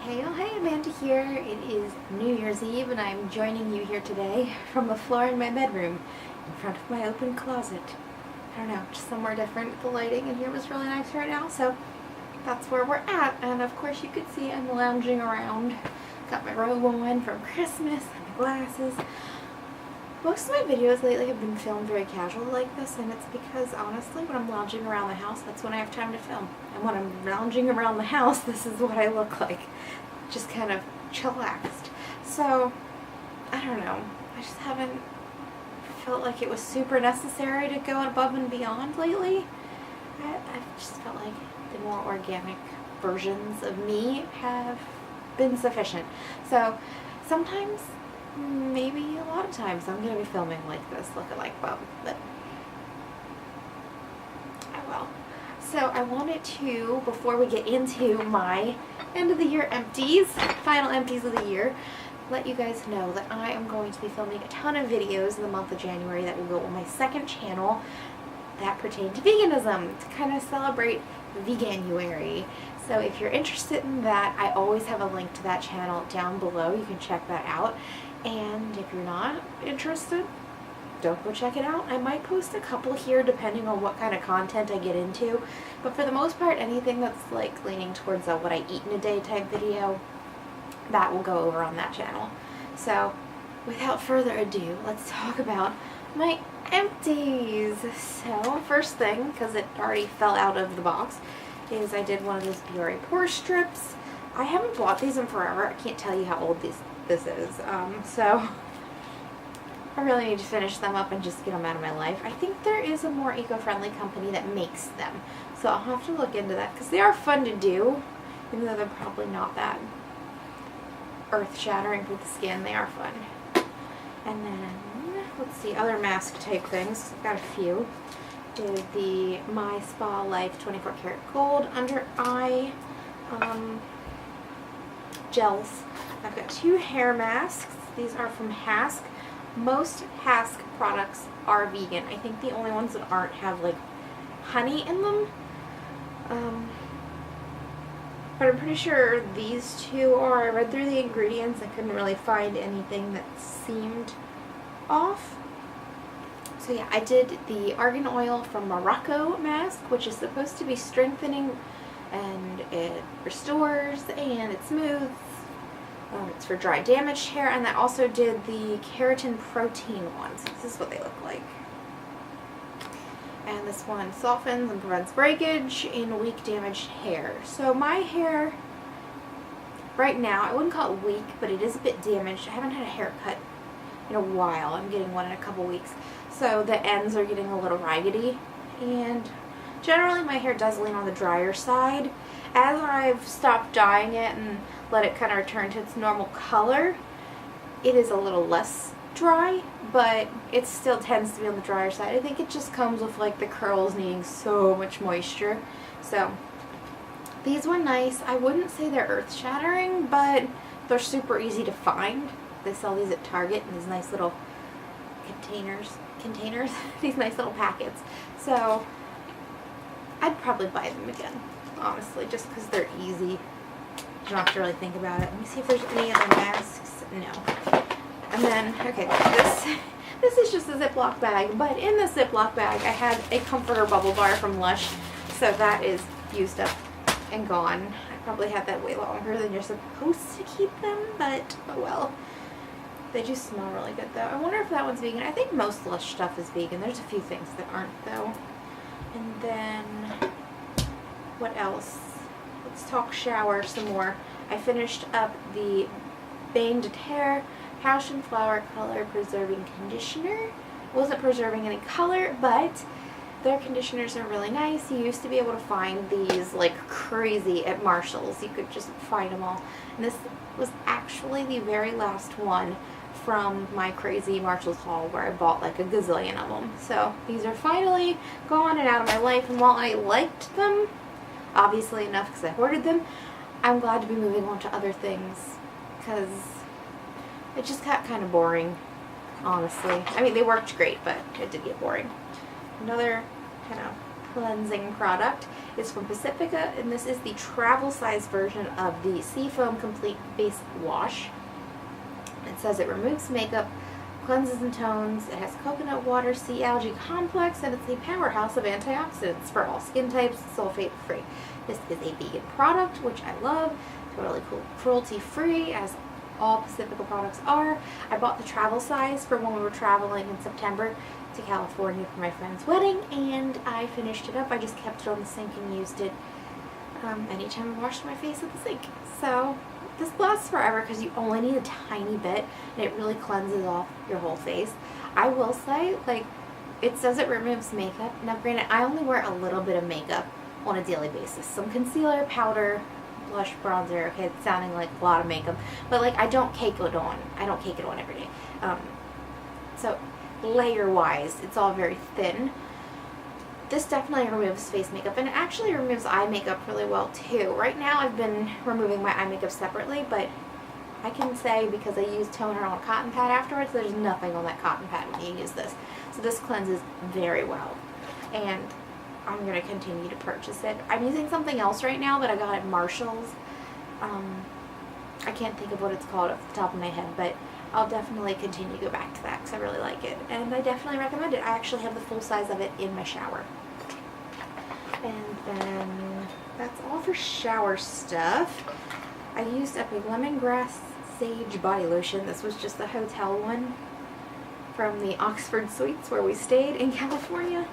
Hey, oh hey, Amanda here. It is New Year's Eve and I'm joining you here today from the floor in my bedroom in front of my open closet. I don't know, just somewhere different. The lighting in here was really nice right now, so that's where we're at. And of course you could see I'm lounging around. Got my robe on from Christmas and my glasses. Most of my videos lately have been filmed very casual like this, and it's because honestly when I'm lounging around the house, that's when I have time to film. And when I'm lounging around the house, this is what I look like. Just kind of chillaxed. So, I don't know. I just haven't felt like it was super necessary to go above and beyond lately. I've just felt like the more organic versions of me have been sufficient. So, sometimes, maybe a lot of times, I'm going to be filming like this, looking like bum, but oh well. So I wanted to, before we get into my end of the year empties, final empties of the year, let you guys know that I am going to be filming a ton of videos in the month of January that will go on my second channel that pertain to veganism, to kind of celebrate Veganuary. So if you're interested in that, I always have a link to that channel down below. You can check that out. And if you're not interested, don't go check it out. I might post a couple here depending on what kind of content I get into. But for the most part, anything that's like leaning towards a what I eat in a day type video, that will go over on that channel. So without further ado, let's talk about my empties. So first thing, because it already fell out of the box, is I did one of those Biore pore strips. I haven't bought these in forever. I can't tell you how old this is. So I really need to finish them up and just get them out of my life. I think there is a more eco-friendly company that makes them. So I'll have to look into that because they are fun to do, even though they're probably not that earth-shattering for the skin. They are fun. And then, let's see, other mask type things. I've got a few. Is the My Spa Life 24 Karat Gold Under Eye gels. I've got 2 hair masks. These are from Hask. Most Hask products are vegan. I think the only ones that aren't have like honey in them. But I'm pretty sure these 2 are. I read through the ingredients. I couldn't really find anything that seemed off. So yeah, I did the argan oil from Morocco mask, which is supposed to be strengthening, and it restores and it smooths. It's for dry damaged hair, and I also did the keratin protein ones. This is what they look like. And this one softens and prevents breakage in weak damaged hair. So my hair right now, I wouldn't call it weak, but it is a bit damaged. I haven't had a haircut in a while. I'm getting one in a couple weeks. So the ends are getting a little raggedy, and generally my hair does lean on the drier side. As I've stopped dyeing it and let it kind of return to its normal color, it is a little less dry, but it still tends to be on the drier side. I think it just comes with like the curls needing so much moisture. So these were nice. I wouldn't say they're earth-shattering, but they're super easy to find. They sell these at Target in these nice little containers, these nice little packets. So I'd probably buy them again, honestly, just because they're easy. You don't have to really think about it. Let me see if there's any other masks. No. And then, okay, this is just a Ziploc bag, but in the Ziploc bag I had a comforter bubble bar from Lush, so that is used up and gone. I probably had that way longer than you're supposed to keep them, but oh well. They do smell really good though. I wonder if that one's vegan. I think most Lush stuff is vegan. There's a few things that aren't though. And then, what else? Let's talk shower some more. I finished up the Bain de Terre Passion Flower Color Preserving Conditioner. It wasn't preserving any color, but their conditioners are really nice. You used to be able to find these like crazy at Marshall's. You could just find them all. And this was actually the very last one from my crazy Marshall's haul where I bought like a gazillion of them. So these are finally gone and out of my life, and while I liked them, obviously enough because I hoarded them, I'm glad to be moving on to other things because it just got kind of boring, honestly. I mean, they worked great, but it did get boring. Another kind of cleansing product is from Pacifica, and this is the travel size version of the Seafoam Complete Base Wash. It says it removes makeup, cleanses and tones, it has coconut water, sea algae complex, and it's a powerhouse of antioxidants for all skin types, sulfate free. This is a vegan product, which I love, totally cruelty free, as all Pacifica products are. I bought the travel size for when we were traveling in September to California for my friend's wedding, and I finished it up. I just kept it on the sink and used it anytime I washed my face at the sink. So this lasts forever because you only need a tiny bit, and it really cleanses off your whole face. I will say, like, it says it removes makeup. Now granted, I only wear a little bit of makeup on a daily basis. Some concealer, powder, blush, bronzer. Okay, it's sounding like a lot of makeup, but like I don't cake it on. I don't cake it on every day. So layer wise, it's all very thin. This definitely removes face makeup, and it actually removes eye makeup really well too. Right now I've been removing my eye makeup separately, but I can say because I use toner on a cotton pad afterwards, there's nothing on that cotton pad when you use this. So this cleanses very well, and I'm going to continue to purchase it. I'm using something else right now that I got at Marshall's. I can't think of what it's called off the top of my head, but I'll definitely continue to go back to that because I really like it. And I definitely recommend it. I actually have the full size of it in my shower. And then that's all for shower stuff. I used up a lemongrass sage body lotion. This was just the hotel one from the Oxford Suites where we stayed in California.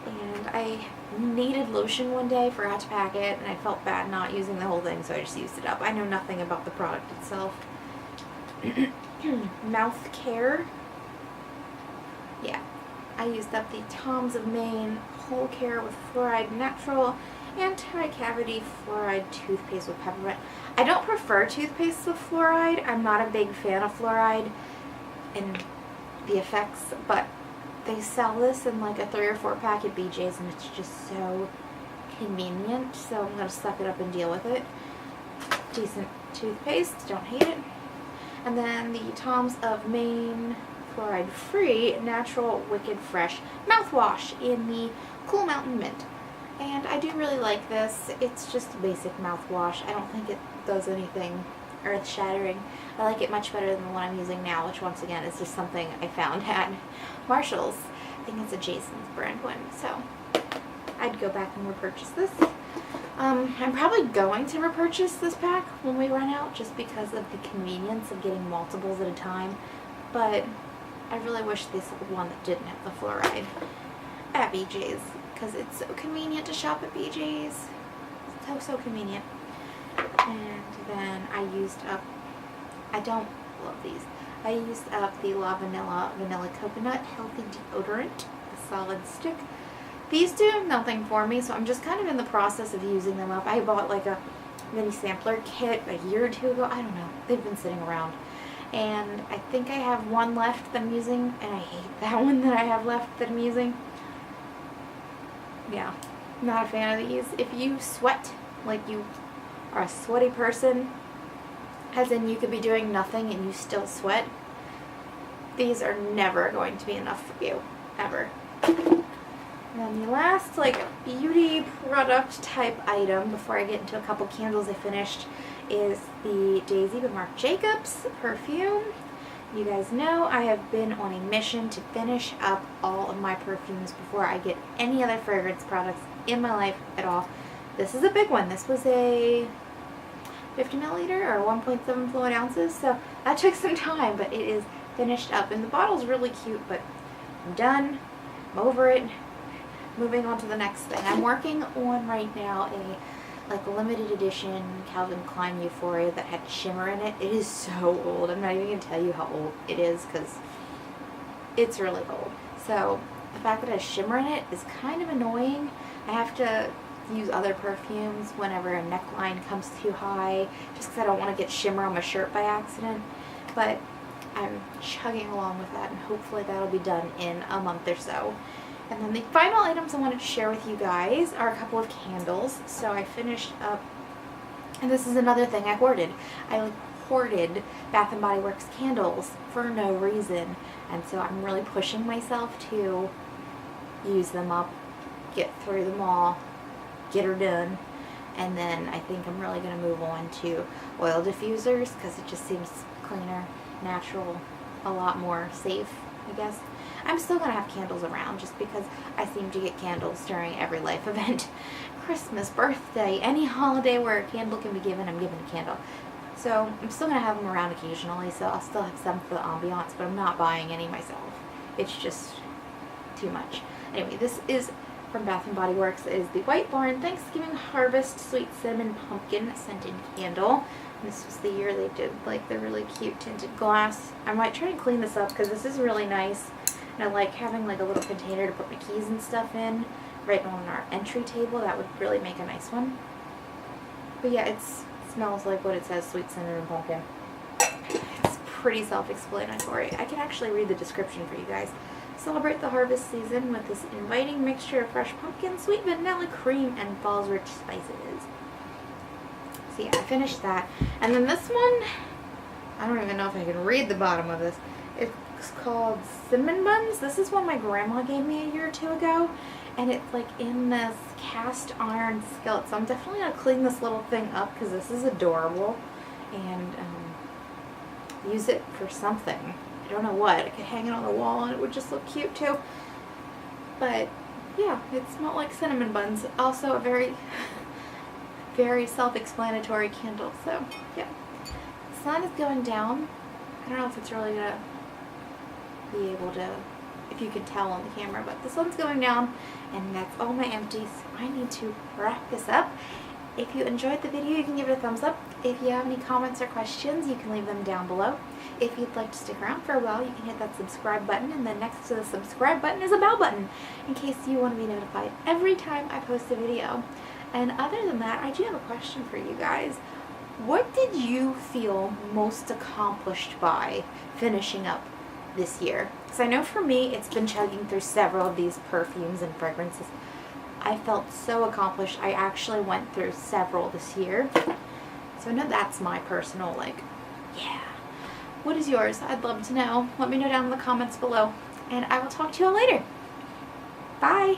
And I needed lotion one day, forgot to pack it, and I felt bad not using the whole thing, so I just used it up. I know nothing about the product itself. Mouth care. Yeah. I used up the Tom's of Maine Whole Care with Fluoride Natural Anti-Cavity Fluoride Toothpaste with Peppermint. I don't prefer toothpaste with fluoride. I'm not a big fan of fluoride and the effects, but they sell this in like a 3 or 4 pack at BJ's, and it's just so convenient, so I'm going to suck it up and deal with it. Decent toothpaste, don't hate it. And then the Tom's of Maine Fluoride Free Natural Wicked Fresh Mouthwash in the Cool Mountain Mint. And I do really like this. It's just a basic mouthwash. I don't think it does anything earth-shattering. I like it much better than the one I'm using now, which once again is just something I found at Marshall's. I think it's a Jason's brand one, so I'd go back and repurchase this. I'm probably going to repurchase this pack when we run out, just because of the convenience of getting multiples at a time, but I really wish this was one that didn't have the fluoride at BJ's, because it's so convenient to shop at BJ's. So convenient. And then I used up, I don't love these, I used up the La Vanilla Coconut Healthy Deodorant, the solid stick. These do nothing for me, so I'm just kind of in the process of using them up. I bought like a mini sampler kit a year or 2 ago. I don't know. They've been sitting around. And I think I have one left that I'm using, and I hate that one that I have left that I'm using. Yeah, not a fan of these. If you sweat, like you are a sweaty person, as in you could be doing nothing and you still sweat, these are never going to be enough for you, ever. And then the last like beauty product type item before I get into a couple candles I finished is the Daisy by Marc Jacobs perfume. You guys know I have been on a mission to finish up all of my perfumes before I get any other fragrance products in my life at all. This is a big one. This was a 50 milliliter or 1.7 fluid ounces, so that took some time, but it is finished up. And the bottle's really cute, but I'm done. I'm over it. Moving on to the next thing. I'm working on right now a like limited edition Calvin Klein Euphoria that had shimmer in it. It is so old. I'm not even going to tell you how old it is because it's really old. So the fact that it has shimmer in it is kind of annoying. I have to use other perfumes whenever a neckline comes too high, just because I don't want to get shimmer on my shirt by accident. But I'm chugging along with that, and hopefully that'll be done in a month or so. And then the final items I wanted to share with you guys are a couple of candles. So I finished up, and this is another thing I hoarded. I hoarded Bath & Body Works candles for no reason, and so I'm really pushing myself to use them up, get through them all, get her done. And then I think I'm really going to move on to oil diffusers because it just seems cleaner, natural, a lot more safe, I guess. I'm still going to have candles around just because I seem to get candles during every life event. Christmas, birthday, any holiday where a candle can be given, I'm giving a candle. So I'm still going to have them around occasionally, so I'll still have some for the ambiance, but I'm not buying any myself. It's just too much. Anyway, this is from Bath & Body Works. It is the White Barn Thanksgiving Harvest Sweet Cinnamon Pumpkin Scented Candle. And this was the year they did like the really cute tinted glass. I might try and clean this up because this is really nice. And I like having like a little container to put my keys and stuff in right on our entry table. That would really make a nice one. But yeah, it smells like what it says, Sweet Cinnamon Pumpkin. It's pretty self-explanatory. I can actually read the description for you guys. Celebrate the harvest season with this inviting mixture of fresh pumpkin, sweet vanilla cream, and fall's rich spices. So yeah, I finished that. And then this one, I don't even know if I can read the bottom of this. It's called Cinnamon Buns. This is one my grandma gave me a year or two ago. And it's like in this cast iron skillet. So I'm definitely going to clean this little thing up because this is adorable. And use it for something. I don't know what. I could hang it on the wall and it would just look cute too. But yeah, it smelled like cinnamon buns. Also a very, very self-explanatory candle. So yeah, the sun is going down. I don't know if it's really gonna be able to, if you can tell on the camera, but the sun's going down and that's all my empties. I need to wrap this up. If you enjoyed the video, you can give it a thumbs up. If you have any comments or questions, you can leave them down below. If you'd like to stick around for a while, you can hit that subscribe button, and then next to the subscribe button is a bell button in case you want to be notified every time I post a video. And other than that, I do have a question for you guys. What did you feel most accomplished by finishing up this year? Because I know for me, it's been chugging through several of these perfumes and fragrances. I felt so accomplished. I actually went through several this year. So I know that's my personal, like, yeah. What is yours? I'd love to know. Let me know down in the comments below. And I will talk to you all later. Bye.